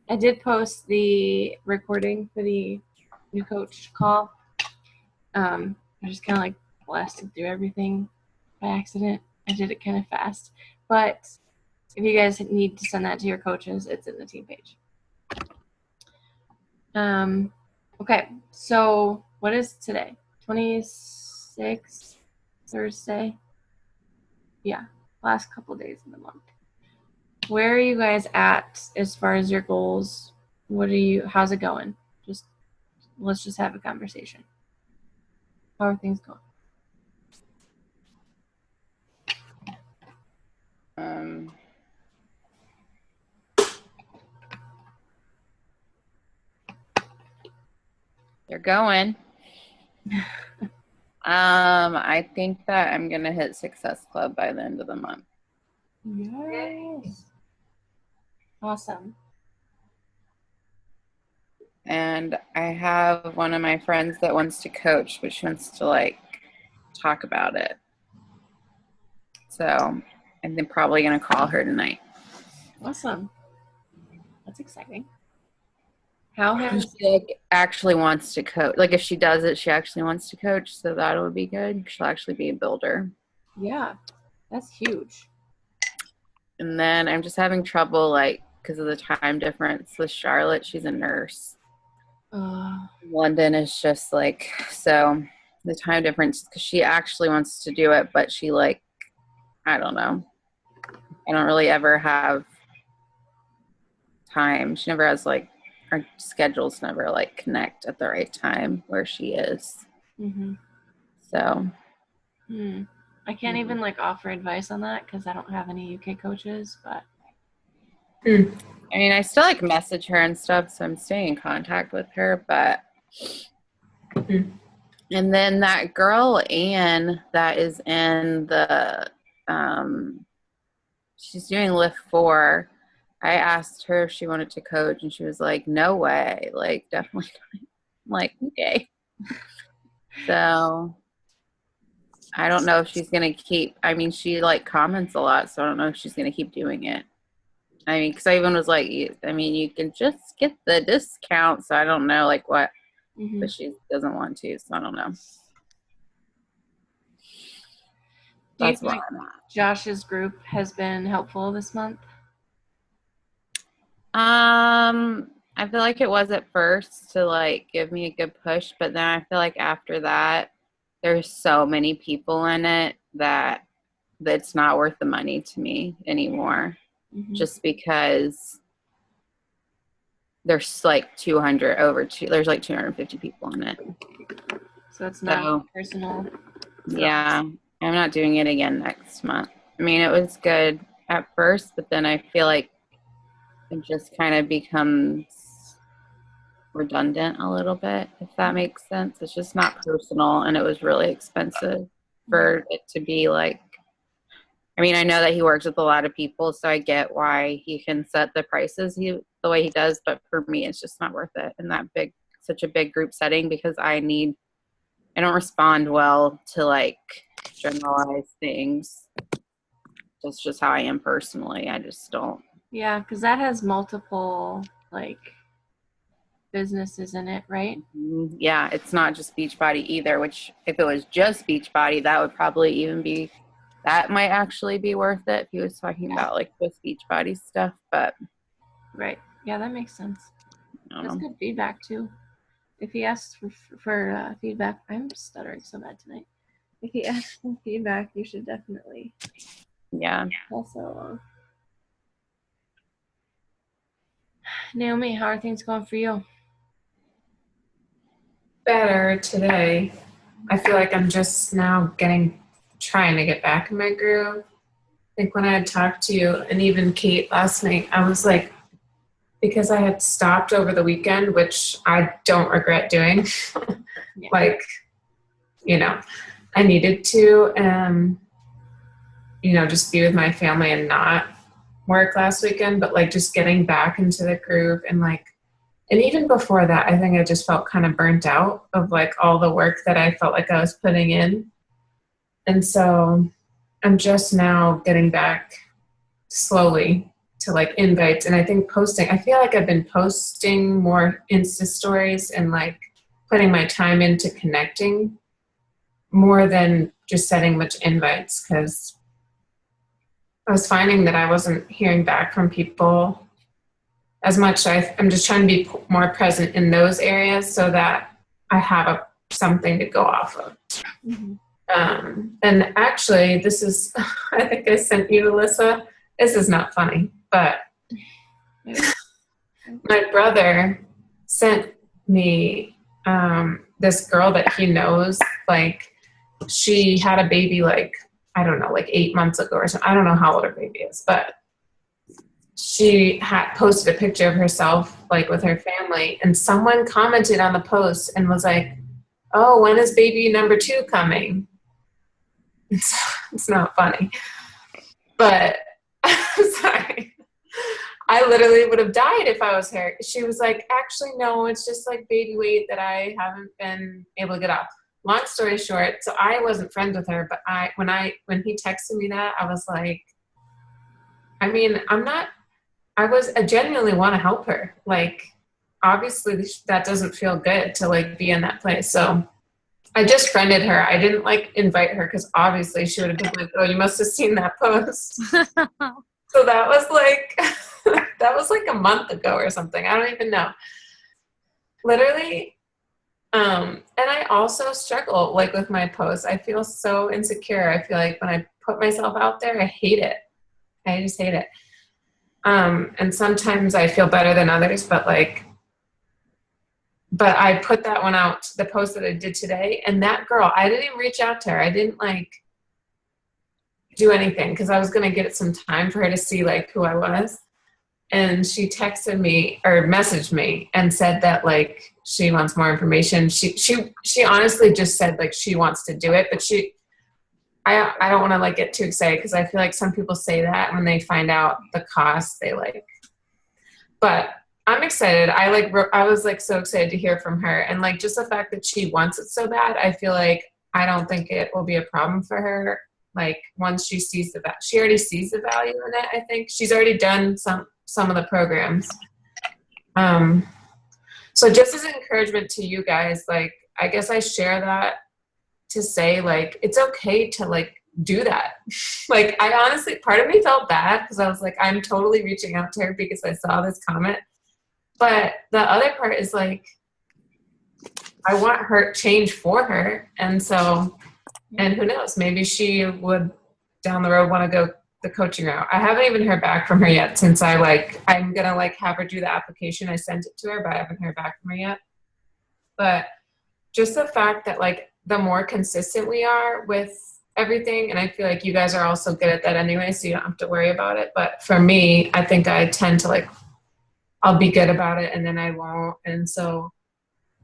I did post the recording for the new coach call. I just kind of like blasted through everything by accident. I did it kind of fast. But if you guys need to send that to your coaches, it's in the team page. Okay, so what is today? 26th, Thursday? Yeah, last couple days of the month. Where are you guys at as far as your goals? How's it going? Let's just have a conversation. How are things going? They're going. I think that I'm gonna hit Success Club by the end of the month. Yes. Awesome. And I have one of my friends that wants to coach, but she wants to like talk about it. So I'm probably gonna call her tonight. Awesome. That's exciting. She like actually wants to coach. Like if she does it, she actually wants to coach. So that would be good. She'll actually be a builder. Yeah, that's huge. And then I'm just having trouble, like, because of the time difference with Charlotte. She's a nurse. London is just like, so the time difference, because she actually wants to do it, but she like, I don't know. I don't really ever have time. She never has like, our schedules never like connect at the right time where she is. Mm-hmm. So. I can't even like offer advice on that because I don't have any UK coaches, but. I mean, I still like message her and stuff, so I'm staying in contact with her, but. And then that girl, Anne, that is in the, she's doing Lift 4. I asked her if she wanted to coach, and she was like, no way. Like, definitely not. I'm like, okay. So, I don't know if she's going to keep, I mean, she, like, comments a lot, so I don't know if she's going to keep doing it. I mean, because I even was like, I mean, you can just get the discount, so I don't know, like, what. Mm-hmm. But she doesn't want to, so I don't know. Do you think Josh's group has been helpful this month? I feel like it was at first to like give me a good push, but then I feel like after that, there's so many people in it that it's not worth the money to me anymore. Mm-hmm. Just because there's like there's like 250 people in it. So it's not personal. Yeah, I'm not doing it again next month. I mean, it was good at first, but then I feel like it just kind of becomes redundant a little bit, if that makes sense. It's just not personal, and it was really expensive for it to be like, I mean, I know that he works with a lot of people, so I get why he can set the prices the way he does, but for me, it's just not worth it in such a big group setting, because I don't respond well to like generalized things. That's just how I am personally. I just don't. Yeah, because that has multiple like businesses in it, right? Yeah, it's not just Beachbody either, which if it was just Beachbody, that would probably even that might actually be worth it if he was talking about like just Beachbody stuff, but. Right. Yeah, that makes sense. That's good feedback too. If he asks for feedback, I'm stuttering so bad tonight. If he asks for feedback, you should definitely. Yeah. Also, Naomi, how are things going for you? Better today. I feel like I'm just now trying to get back in my groove. I think when I had talked to you and even Kate last night, I was like, because I had stopped over the weekend, which I don't regret doing. Yeah. Like, I needed to, just be with my family and not work last weekend, but like just getting back into the groove and even before that, I think I just felt kind of burnt out of like all the work that I felt like I was putting in. And so I'm just now getting back slowly to like invites, and I think posting, I feel like I've been posting more Insta stories and like putting my time into connecting more than just sending much invites, because I was finding that I wasn't hearing back from people as much. I'm just trying to be more present in those areas so that I have something to go off of. Mm-hmm. And actually, this is, I think I sent you, Alyssa. This is not funny, but my brother sent me this girl that he knows, like, she had a baby, like, I don't know, like 8 months ago or something. I don't know how old her baby is, but she had posted a picture of herself, like, with her family, and someone commented on the post and was like, oh, when is baby number 2 coming? It's not funny, but I'm sorry. I literally would have died if I was her. She was like, actually, no, it's just like baby weight that I haven't been able to get up. Long story short, so I wasn't friends with her, but when he texted me that, I was like, I mean, I genuinely want to help her. Like, obviously that doesn't feel good to like be in that place. So I just friended her. I didn't like invite her because obviously she would have been like, oh, you must have seen that post. So that was like, that was like a month ago or something. I don't even know. Literally. And I also struggle like with my posts. I feel so insecure. I feel like when I put myself out there, I hate it. I just hate it. And sometimes I feel better than others, but I put that one out, the post that I did today, and that girl, I didn't even reach out to her. I didn't like do anything because I was going to get some time for her to see like who I was. And she texted me or messaged me and said that like she wants more information. She honestly just said like she wants to do it, but I don't want to like get too excited because I feel like some people say that when they find out the cost, they like. But I'm excited. I was like so excited to hear from her, and like just the fact that she wants it so bad, I feel like I don't think it will be a problem for her. Like once she sees she already sees the value in it. I think she's already done some of the programs. So just as an encouragement to you guys, like I guess I share that to say like it's okay to like do that. Like I honestly, part of me felt bad because I was like, I'm totally reaching out to her because I saw this comment. But the other part is like, I want her change for her. And so, and who knows, maybe she would down the road want to go the coaching route. I haven't even heard back from her yet since I'm going to like have her do the application. I sent it to her, but I haven't heard back from her yet. But just the fact that like the more consistent we are with everything, and I feel like you guys are also good at that anyway, so you don't have to worry about it. But for me, I think I tend to like, I'll be good about it and then I won't. And so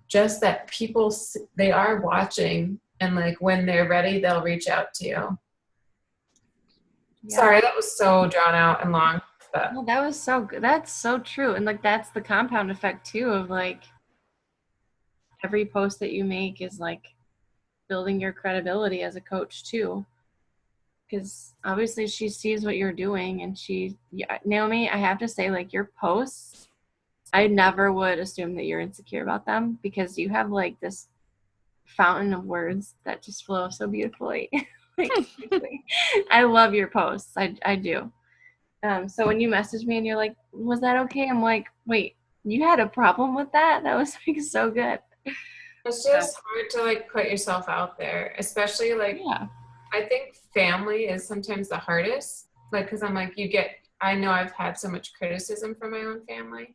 just that people, they are watching, and like when they're ready, they'll reach out to you. Yeah. Sorry, that was so drawn out and long. But. Well, that was so good. That's so true. And like that's the compound effect too of like every post that you make is like building your credibility as a coach too. Because obviously she sees what you're doing, and Naomi, I have to say, like your posts, I never would assume that you're insecure about them because you have like this fountain of words that just flow so beautifully. Like, I love your posts. I do. So when you message me and you're like, was that okay? I'm like, wait, you had a problem with that? That was like so good. It's just hard to like put yourself out there, especially like, yeah. I think family is sometimes the hardest. Like, cause I'm like, I know I've had so much criticism from my own family.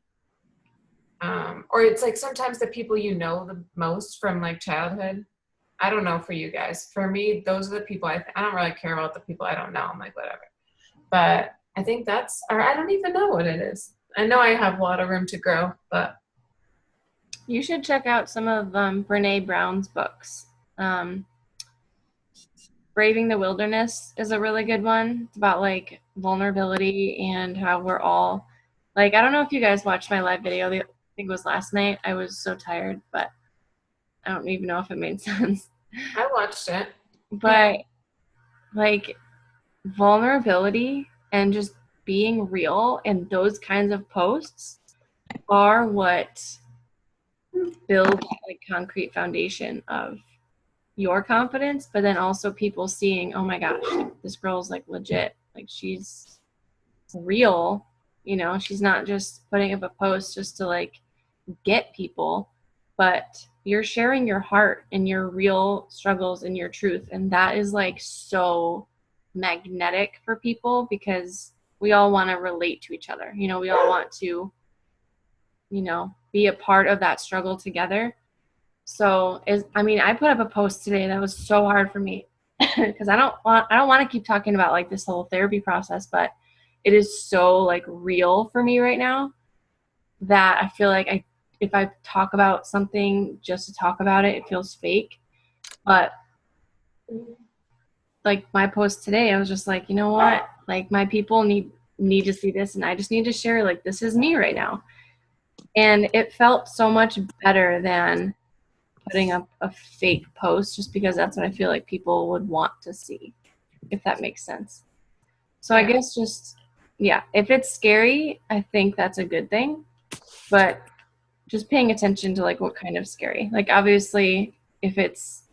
Or it's like sometimes the people you know the most from like childhood. I don't know for you guys. For me, those are the people I don't really care about the people I don't know. I'm like, whatever. But I think or I don't even know what it is. I know I have a lot of room to grow, but. You should check out some of Brene Brown's books. Braving the Wilderness is a really good one. It's about like vulnerability and how we're all like, I don't know if you guys watched my live video. I think it was last night. I was so tired, but I don't even know if it made sense. I watched it. But like vulnerability and just being real and those kinds of posts are what build that like concrete foundation of your confidence, but then also people seeing, oh my gosh, this girl's like legit, like she's real, you know, she's not just putting up a post just to like get people, but you're sharing your heart and your real struggles and your truth. And that is like so magnetic for people because we all want to relate to each other. You know, we all want to, you know, be a part of that struggle together. So I put up a post today that was so hard for me because I don't want to keep talking about like this whole therapy process, but it is so like real for me right now that I feel like if I talk about something just to talk about it, it feels fake. But like my post today, I was just like, you know what? Like my people need to see this, and I just need to share like this is me right now. And it felt so much better than putting up a fake post just because that's what I feel like people would want to see, if that makes sense. So I guess just, yeah, if it's scary, I think that's a good thing, but just paying attention to like what kind of scary. Like obviously if it's,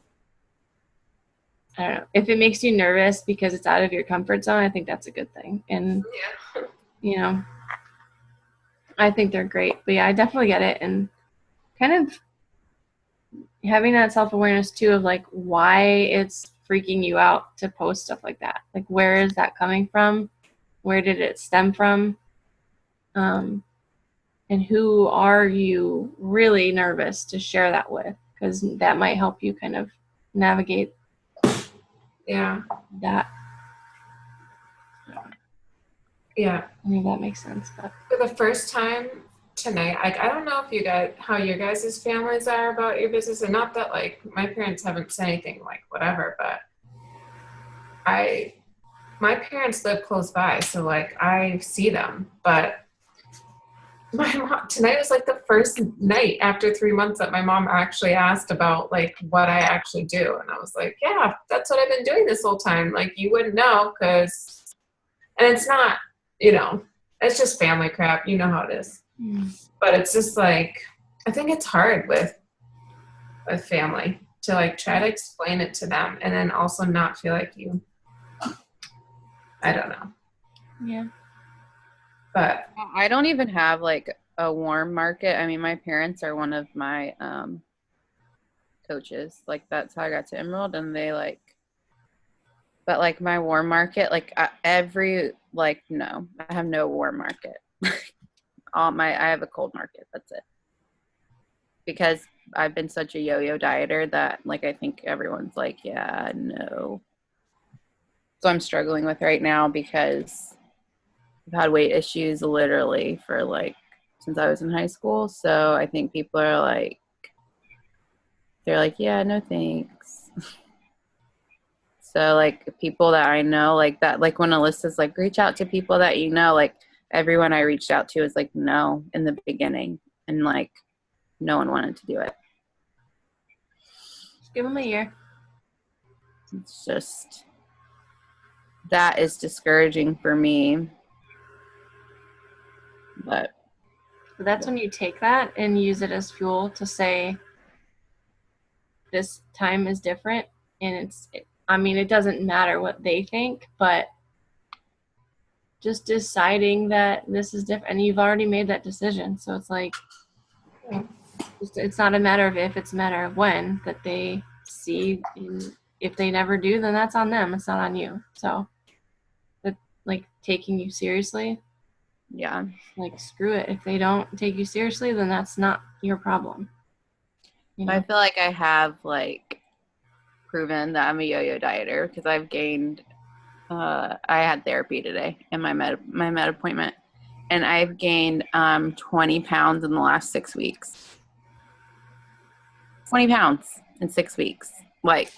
I don't know, if it makes you nervous because it's out of your comfort zone, I think that's a good thing. And, you know, I think they're great, but yeah, I definitely get it. And kind of having that self-awareness too of like why it's freaking you out to post stuff like that. Like where is that coming from? Where did it stem from? And who are you really nervous to share that with? Because that might help you kind of navigate that. Yeah. I think that makes sense. But For the first time tonight, I don't know if you guys, how your guys' families are about your business, and not that like my parents haven't said anything like whatever, but my parents live close by, so like I see them, but my mom tonight was like the first night after 3 months that my mom actually asked about like what I actually do, and I was like, yeah, that's what I've been doing this whole time. Like you wouldn't know, because, and it's not, you know, it's just family crap, you know how it is. But it's just like, I think it's hard with family to like try to explain it to them and then also not feel like you, I don't know. yeah. But I don't even have like a warm market. I mean, my parents are one of my coaches. Like that's how I got to Emerald, and they like, but like my warm market, like no, I have no warm market. I have a cold market. That's it. Because I've been such a yo-yo dieter that like I think everyone's like, yeah, no. So I'm struggling with right now because I've had weight issues literally for like since I was in high school. So I think people are like, they're like, yeah, no thanks. So like people that I know, like that, like when Alyssa's like, reach out to people that you know, like everyone I reached out to is like, no, in the beginning. And like, no one wanted to do it. Just give them a year. It's just, that is discouraging for me. But that's when you take that and use it as fuel to say, this time is different. And it doesn't matter what they think, but just deciding that this is different, and you've already made that decision. So it's like, it's not a matter of if, it's a matter of when that they see. And if they never do, then that's on them. It's not on you. So that like taking you seriously, yeah, like screw it. If they don't take you seriously, then that's not your problem. You know? I feel like I have like proven that I'm a yo-yo dieter because I've gained, I had therapy today in my med appointment, and I've gained 20 pounds in the last 6 weeks. 20 pounds in 6 weeks. Like,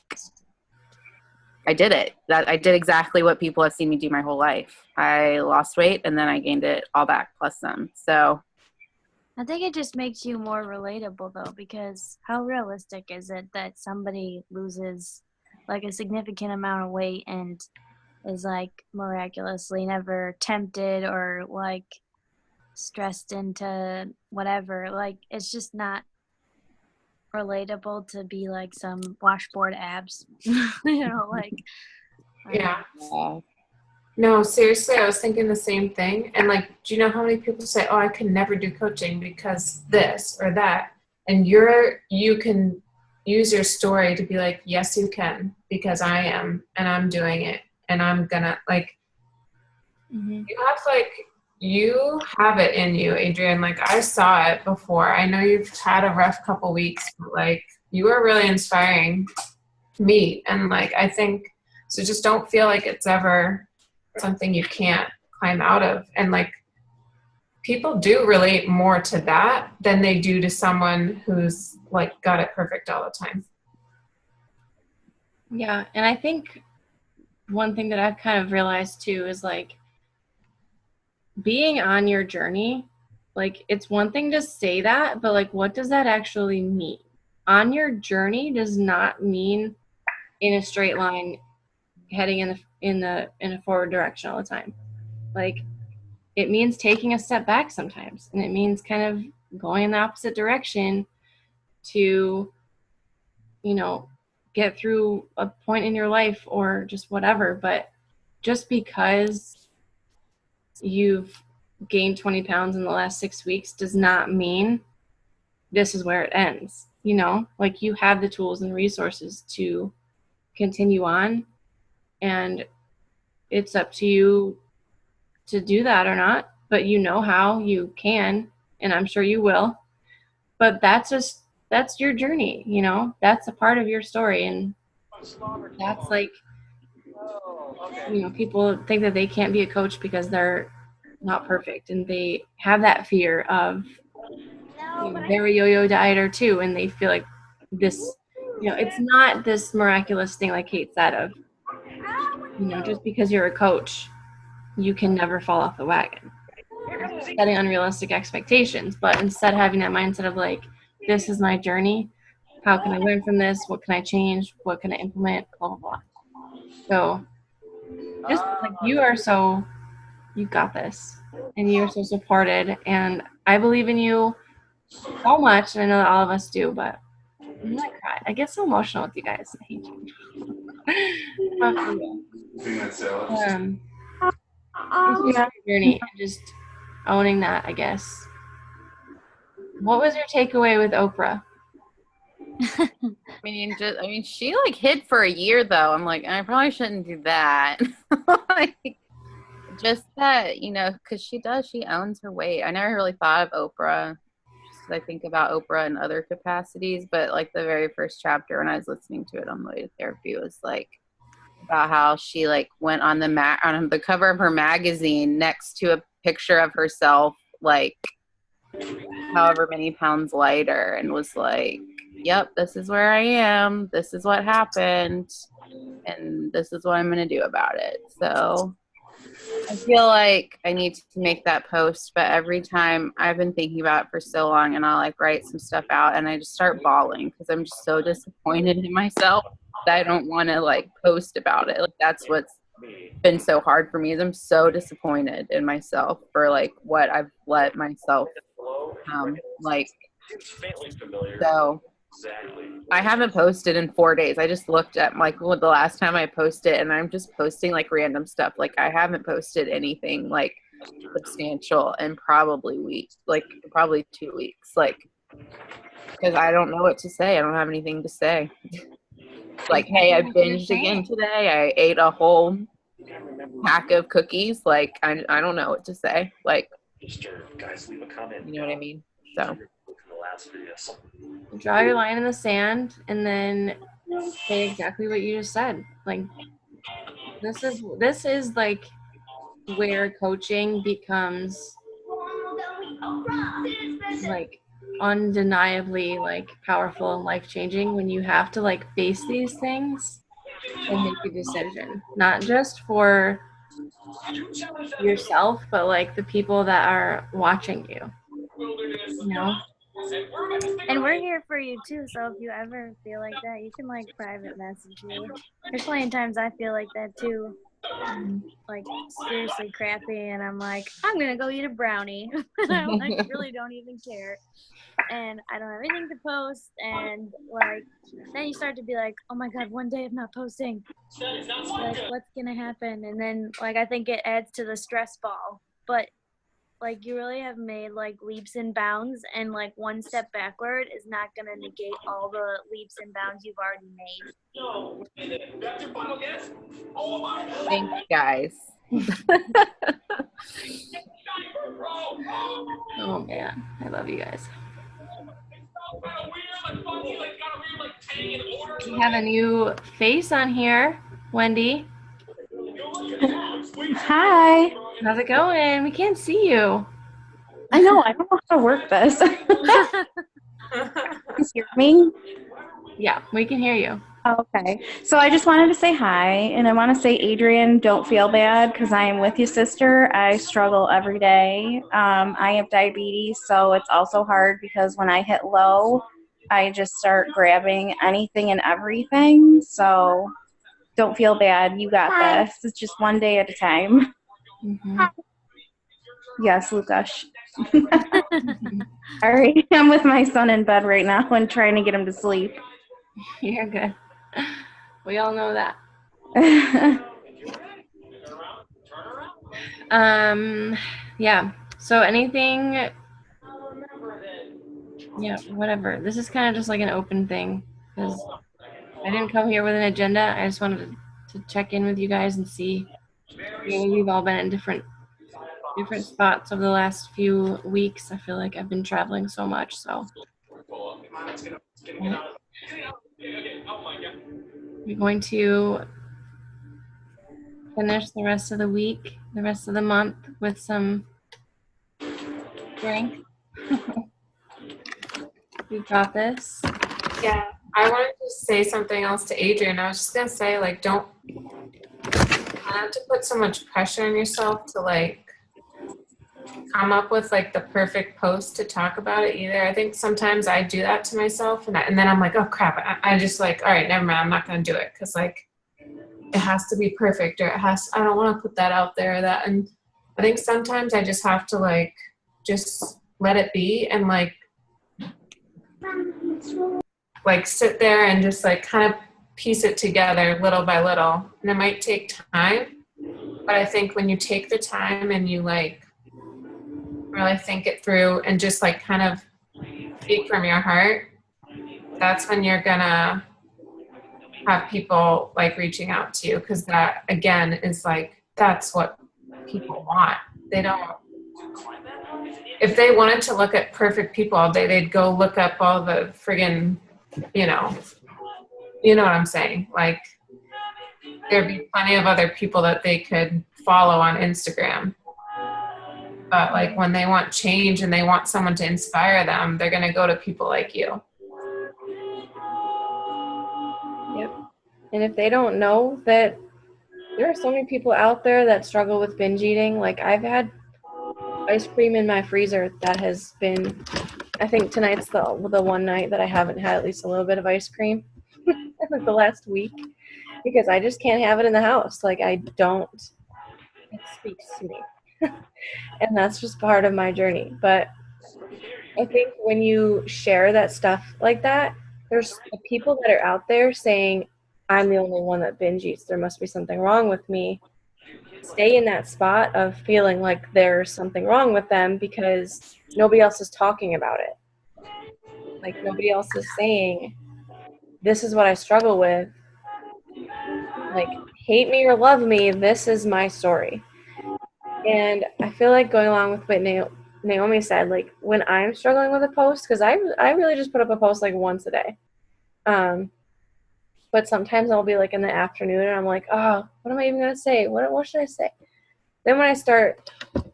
I did it. I did exactly what people have seen me do my whole life. I lost weight and then I gained it all back plus some. So I think it just makes you more relatable though, because how realistic is it that somebody loses like a significant amount of weight and is like miraculously never tempted or like stressed into whatever. Like it's just not relatable to be like some washboard abs. Like Yeah. Yeah. No, seriously, I was thinking the same thing. And like, do you know how many people say, "Oh, I can never do coaching because this or that," and you can use your story to be like, "Yes, you can, because I am, and I'm doing it, and I'm gonna like." You have it in you, Adrian. Like I saw it before. I know you've had a rough couple weeks, but like you are really inspiring to me. And like I think so. Just don't feel like it's ever something you can't climb out of. And like people do relate more to that than they do to someone who's like got it perfect all the time. Yeah, and I think one thing that I've kind of realized too is like being on your journey, like it's one thing to say that, but like what does that actually mean? On your journey does not mean in a straight line heading in a forward direction all the time. Like it means taking a step back sometimes, and it means kind of going in the opposite direction to, you know, get through a point in your life or just whatever. But just because you've gained 20 pounds in the last 6 weeks does not mean this is where it ends. You know, like you have the tools and resources to continue on, and it's up to you to do that or not. But you know how you can, and I'm sure you will. But that's your journey, you know, that's a part of your story. And that's like, you know, people think that they can't be a coach because they're not perfect, and they have that fear of, you know, they're a yo-yo dieter too, and they feel like this, you know, it's not this miraculous thing like Kate said of, you know, just because you're a coach you can never fall off the wagon. Setting unrealistic expectations, but instead having that mindset of like, this is my journey, how can I learn from this, what can I change, what can I implement, blah blah blah. So just like you got this, and you're so supported, and I believe in you so much, and I know that all of us do. But I'm gonna cry. I get so emotional with you guys. I hate you. It's just your journey and just owning that, I guess. What was your takeaway with Oprah? I mean, she like hid for a year though. I'm like, I probably shouldn't do that. Like, just that, you know, because she owns her weight. I never really thought of Oprah. Just I think about Oprah in other capacities, but like the very first chapter when I was listening to it on the way to therapy was like about how she like went on on the cover of her magazine next to a picture of herself like however many pounds lighter, and was like, yep, this is where I am, this is what happened, and this is what I'm going to do about it. So I feel like I need to make that post, but every time I've been thinking about it for so long, and I'll like write some stuff out and I just start bawling because I'm just so disappointed in myself that I don't want to like post about it. Like that's what's been so hard for me, is I'm so disappointed in myself for like what I've let myself like. So I haven't posted in 4 days. I just looked at like the last time I posted, and I'm just posting like random stuff. Like I haven't posted anything like substantial in probably 2 weeks. Like, because I don't know what to say. I don't have anything to say. Like, hey, I binged again today. I ate a whole pack of cookies. Like, I don't know what to say. Like, guys, leave a comment. You know what I mean? So Draw your line in the sand and then say exactly what you just said. Like this is like where coaching becomes like undeniably like powerful and life-changing, when you have to like face these things and make a decision, not just for yourself but like the people that are watching you, you know. And we're here for you too, so if you ever feel like that, you can like private message me. There's plenty of times I feel like that too. like seriously crappy, and I'm like, I'm gonna go eat a brownie. And I like really don't even care, and I don't have anything to post, and like then you start to be like, oh my god, one day of not posting, like what's gonna happen? And then like I think it adds to the stress ball, but like you really have made like leaps and bounds, and like one step backward is not gonna negate all the leaps and bounds you've already made. Thanks, guys. Oh man, I love you guys. We have a new face on here, Wendy. Hi. How's it going? We can't see you. I know. I don't know how to work this. You hear me? Yeah, we can hear you. Okay. So I just wanted to say hi, and I want to say, Adrian, don't feel bad because I am with you, sister. I struggle every day. I have diabetes, so it's also hard because when I hit low, I just start grabbing anything and everything. So don't feel bad. You got this. It's just one day at a time. Mm-hmm. Yes, Lukash. All right. I'm with my son in bed right now and trying to get him to sleep. You're good. We all know that. Yeah. So anything, yeah, whatever. This is kind of just like an open thing because I didn't come here with an agenda. I just wanted to check in with you guys and see. We've all been in different spots over the last few weeks. I feel like I've been traveling so much, so we're going to finish the rest of the week, the rest of the month with some drink. We've got this. Yeah, I wanted to say something else to Adrian. I was just gonna say, like, don't have to put so much pressure on yourself to like come up with like the perfect post to talk about it either. I think sometimes I do that to myself, and then I'm like, oh crap, I just like, all right, never mind, I'm not gonna do it because like it has to be perfect, or I don't want to put that out there or that. And I think sometimes I just have to like just let it be and like sit there and just like kind of piece it together little by little. And it might take time, but I think when you take the time and you like really think it through and just like kind of speak from your heart, that's when you're gonna have people like reaching out to you, because that again is like, that's what people want. They don't, if they wanted to look at perfect people all day, they'd go look up all the friggin', you know what I'm saying? Like, there'd be plenty of other people that they could follow on Instagram. But like when they want change and they want someone to inspire them, they're going to go to people like you. Yep. And if they don't know that there are so many people out there that struggle with binge eating, like I've had ice cream in my freezer that has been, I think tonight's the one night that I haven't had at least a little bit of ice cream in like the last week, because I just can't have it in the house. Like it speaks to me. And that's just part of my journey. But I think when you share that stuff like that, there's people that are out there saying, I'm the only one that binge eats. There must be something wrong with me. Stay in that spot of feeling like there's something wrong with them because nobody else is talking about it. Like nobody else is saying, this is what I struggle with. Like, hate me or love me, this is my story. And I feel like going along with what Naomi said, like when I'm struggling with a post, because I really just put up a post like once a day. But sometimes I'll be like in the afternoon and I'm like, oh, what am I even going to say? What should I say? Then when I start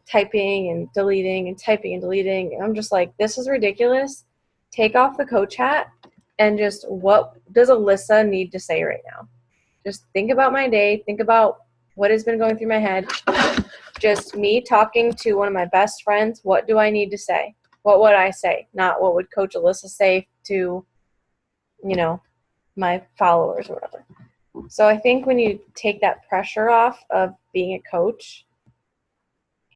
typing and deleting and typing and deleting, I'm just like, this is ridiculous. Take off the coach hat and just, what does Alyssa need to say right now? Just think about my day. Think about what has been going through my head. Just me talking to one of my best friends. What do I need to say? What would I say? Not what would Coach Alyssa say to, my followers or whatever. So I think when you take that pressure off of being a coach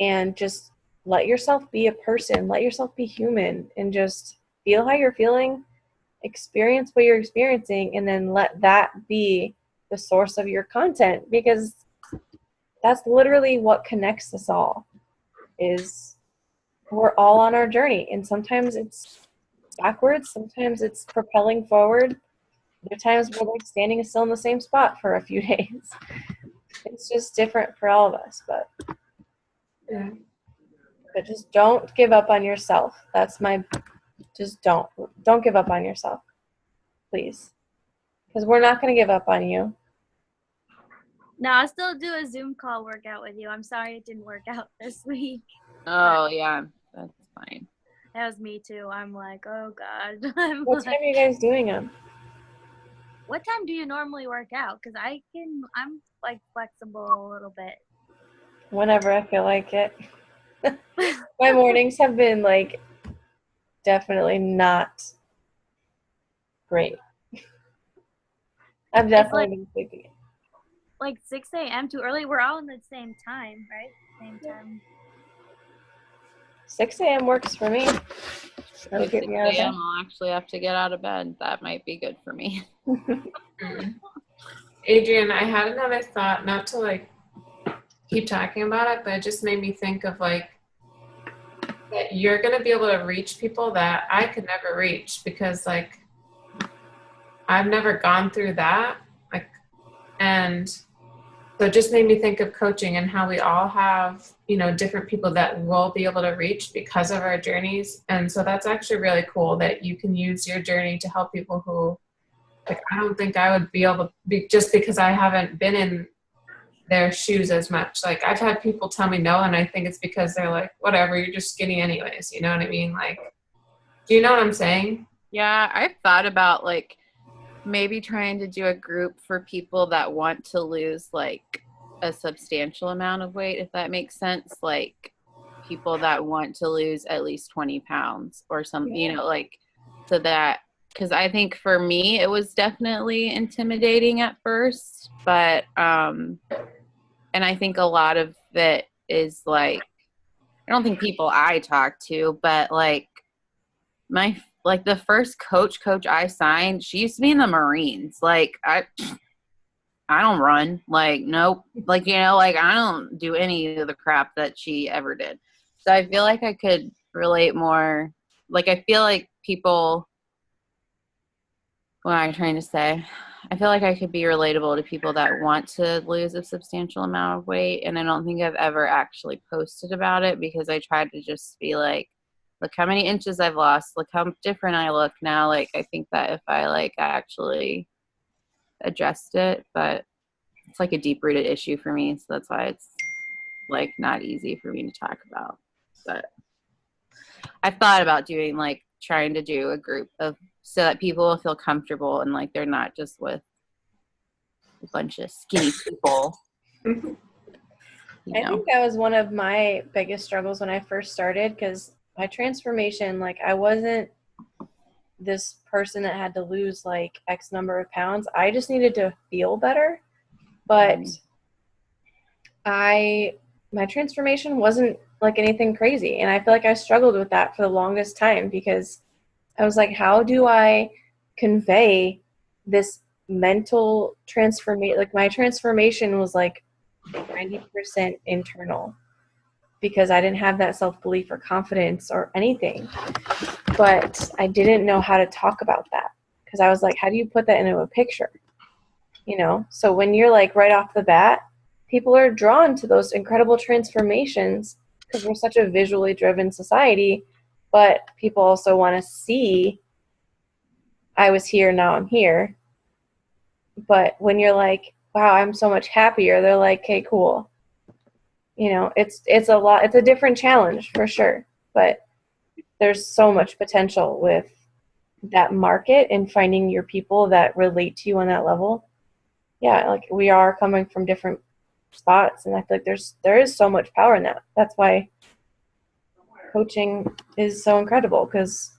and just let yourself be a person, let yourself be human, and just feel how you're feeling, experience what you're experiencing, and then let that be the source of your content, because that's literally what connects us all. Is we're all on our journey, and sometimes it's backwards, sometimes it's propelling forward. There are times we're like standing still in the same spot for a few days. It's just different for all of us, but Yeah. just don't give up on yourself. Just don't give up on yourself, please, because we're not going to give up on you. No, I'll still do a Zoom call workout with you. I'm sorry it didn't work out this week. Oh yeah, that's fine. That was me too. I'm like, oh God. What time are you guys doing them? What time do you normally work out? Because I'm like flexible a little bit. Whenever I feel like it. My mornings have been like definitely not great. I've definitely been sleeping. Like 6 a.m. too early. We're all in the same time, right? Same time. 6 a.m. works for me. That'll get me out of 6 a.m. bed. I'll actually have to get out of bed. That might be good for me. Adrian, I had another thought, not to like keep talking about it, but it just made me think of like that you're going to be able to reach people that I could never reach, because like I've never gone through that. Like, and so it just made me think of coaching and how we all have, you know, different people that we'll be able to reach because of our journeys. And so that's actually really cool that you can use your journey to help people who, like, I don't think I would be able to be, just because I haven't been in their shoes as much. Like, I've had people tell me no, and I think it's because they're like, whatever, you're just skinny anyways. You know what I mean? Like, do you know what I'm saying? Yeah, I've thought about like maybe trying to do a group for people that want to lose like a substantial amount of weight, if that makes sense. Like people that want to lose at least 20 pounds or something, you know, like so that, because I think for me it was definitely intimidating at first, but and I think a lot of it is like, I don't think people I talk to, but like the first coach I signed, she used to be in the Marines. Like I don't run. Like nope. Like, you know, like I don't do any of the crap that she ever did. So I feel like I could relate more. Like I feel like people, what am I trying to say? I feel like I could be relatable to people that want to lose a substantial amount of weight, and I don't think I've ever actually posted about it because I tried to just be like, look how many inches I've lost, look how different I look now. Like I think that if I like actually addressed it, but it's like a deep rooted issue for me, so that's why it's like not easy for me to talk about. But I've thought about doing like trying to do a group of, so that people will feel comfortable and like they're not just with a bunch of skinny people. I think that was one of my biggest struggles when I first started, because my transformation, like I wasn't this person that had to lose like X number of pounds. I just needed to feel better. But my transformation wasn't like anything crazy. And I feel like I struggled with that for the longest time, because I was like, how do I convey this mental transformation? Like my transformation was like 90% internal, because I didn't have that self-belief or confidence or anything. But I didn't know how to talk about that, because I was like, how do you put that into a picture? You know? So when you're like right off the bat, people are drawn to those incredible transformations because we're such a visually driven society, but people also want to see, I was here, now I'm here. But when you're like, wow, I'm so much happier, they're like, okay, cool. You know, it's a different challenge for sure, but there's so much potential with that market and finding your people that relate to you on that level. Yeah, like we are coming from different spots, and I feel like there is so much power in that. That's why coaching is so incredible, because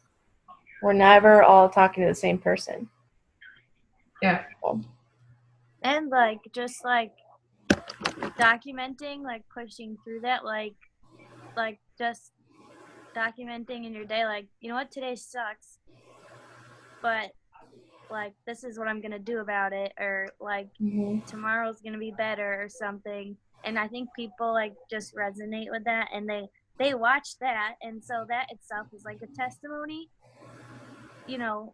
we're never all talking to the same person. Yeah. And like just like documenting, like pushing through that, like just documenting in your day, like, you know what, today sucks, but like this is what I'm gonna do about it, or like tomorrow's gonna be better or something. And I think people like just resonate with that, and they watch that, and so that itself is like a testimony, you know.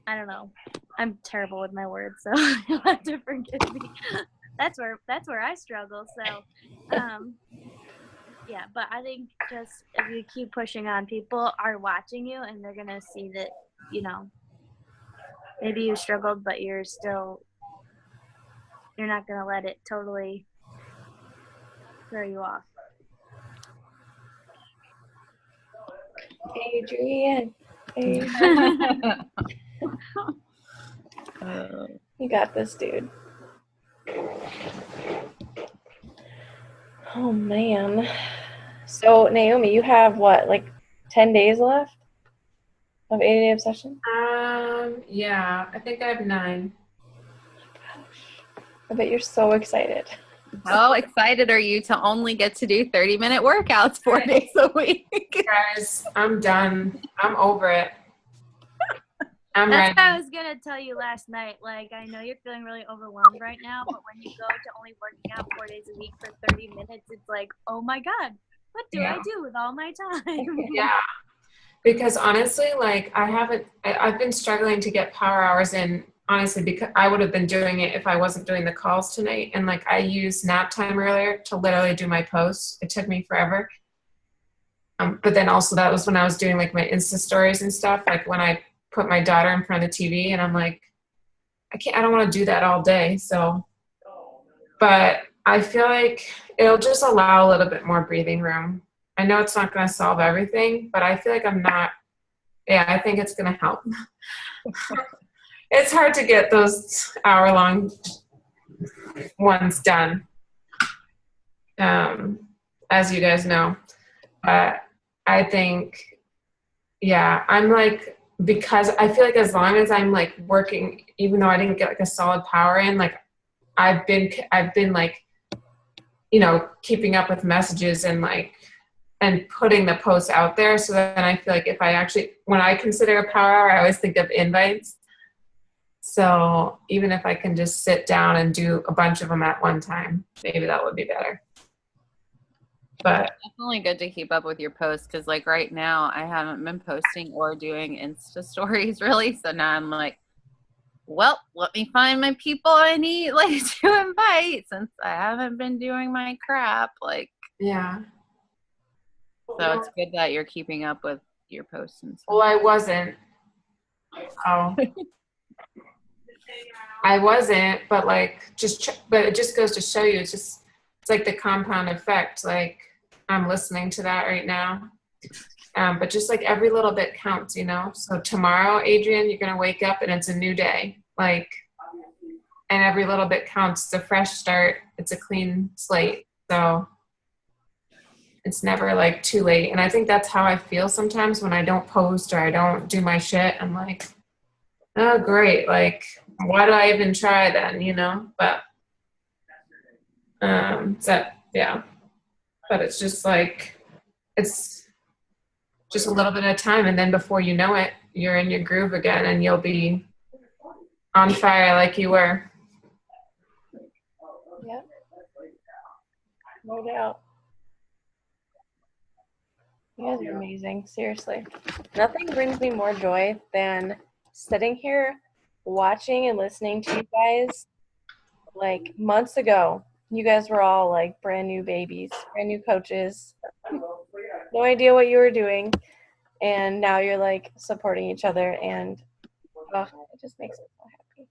I don't know, I'm terrible with my words, so you'll have to forgive me. That's where I struggle. So yeah, but I think just if you keep pushing on, people are watching you and they're gonna see that, you know, maybe you struggled, but you're not gonna let it totally throw you off. Adrian. You got this, dude. Oh man. So Naomi, you have what, like 10 days left of 80-day obsession? Yeah, I think I have 9. I bet you're so excited. How excited are you to only get to do 30-minute workouts 4 days a week? Guys, I'm done. I'm over it. I'm That's ready. what I was gonna tell you last night. Like, I know you're feeling really overwhelmed right now, but when you go to only working out 4 days a week for 30 minutes, it's like, oh my God, what do I do with all my time? Yeah. Because honestly, like I've been struggling to get power hours in, honestly, because I would have been doing it if I wasn't doing the calls tonight. And like I used nap time earlier to literally do my posts. It took me forever. But then also that was when I was doing like my Insta stories and stuff, like when I put my daughter in front of the TV, and I'm like, I don't want to do that all day. So, but I feel like it'll just allow a little bit more breathing room. I know it's not going to solve everything, but I feel like I think it's going to help. It's hard to get those hour-long ones done, as you guys know. But I think, yeah, I'm like, because I feel like as long as I'm like working, even though I didn't get like a solid power in, like I've been like, you know, keeping up with messages and like, and putting the posts out there. So then I feel like if I actually, when I consider a power hour, I always think of invites. So even if I can just sit down and do a bunch of them at one time, maybe that would be better. But Definitely good to keep up with your posts, because like right now I haven't been posting or doing Insta stories really. So now I'm like, well, let me find my people I need like to invite, since I haven't been doing my crap. Like, yeah. so it's good that you're keeping up with your posts and stuff. Well, I wasn't. Oh. I wasn't, but like but it just goes to show you, it's like the compound effect. Like I'm listening to that right now. But just like every little bit counts, you know? So tomorrow, Adrian, you're going to wake up and it's a new day. Like, and every little bit counts. It's a fresh start. It's a clean slate. So it's never like too late. And I think that's how I feel sometimes when I don't post or I don't do my shit. I'm like, oh, great. Like, why do I even try then, you know? But, yeah. But it's just like, it's just a little bit of time. And then before you know it, you're in your groove again and you'll be on fire like you were. Yep. No doubt. You guys are amazing. Seriously. Nothing brings me more joy than sitting here watching and listening to you guys. Like months ago, you guys were all like brand new babies, brand new coaches. No idea what you were doing. And now you're like supporting each other, and it just makes me so happy.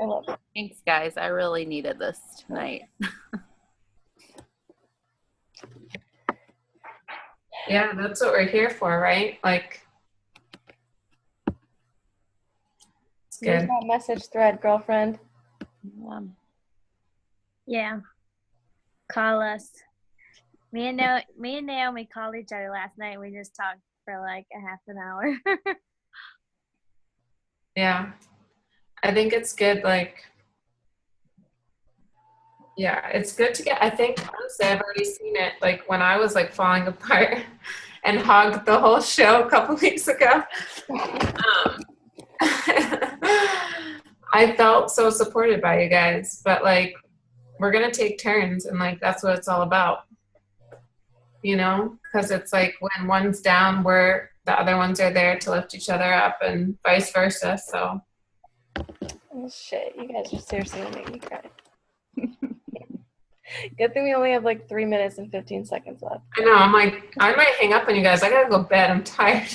I love it. Thanks, guys. I really needed this tonight. Yeah, that's what we're here for, right? Like, it's Here's good. that message thread, girlfriend. Yeah. Call us. Me and Naomi called each other last night. We just talked for like a half an hour. Yeah. I think it's good, like, yeah, it's good to get, I think, honestly, I've already seen it, like, when I was, like, falling apart and hogged the whole show a couple weeks ago. I felt so supported by you guys, but, like, we're going to take turns, and, like, that's what it's all about, you know? Because it's, like, when one's down, the other ones are there to lift each other up and vice versa, so. Oh, shit, you guys are seriously gonna make me cry. Good thing we only have like 3 minutes and 15 seconds left. I know, I'm like, I might hang up on you guys. I gotta go to bed. I'm tired.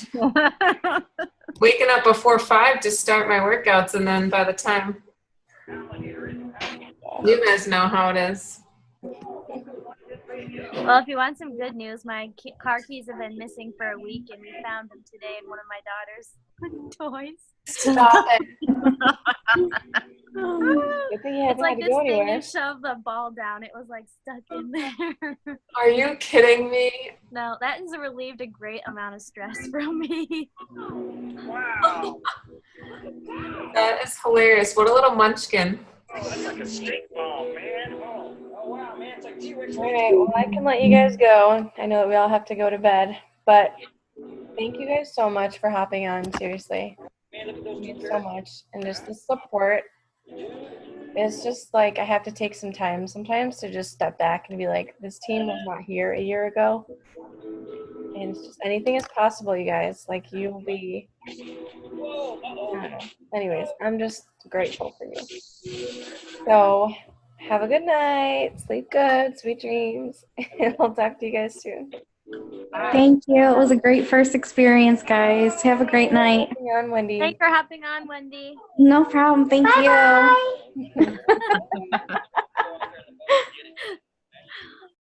Waking up before 5 to start my workouts, and then by the time, you guys know how it is. Well, if you want some good news, my car keys have been missing for a week, and we found them today in one of my daughter's toys. Stop it. Good thing you It's like haven't had to this go thing anywhere. you shove the ball down. It was like stuck in there. Are you kidding me? No, that has relieved a great amount of stress from me. That is hilarious. What a little munchkin. Oh, that's like a steak bomb, man. Oh wow, man, it's like T-Rex. All right, well, I can let you guys go. I know that we all have to go to bed, but thank you guys so much for hopping on. Seriously, Man, look at those thank two you so much, and just the support. It's just like I have to take some time sometimes to just step back and be like, this team was not here a year ago, and it's just anything is possible, you guys. Like you will be. Whoa, I don't know. Anyways, I'm just grateful for you. So, have a good night. Sleep good. Sweet dreams. And I'll talk to you guys soon. Thank you. It was a great first experience, guys. Have a great night. Hang on, Wendy. Thanks for hopping on, Wendy. No problem. Thank you.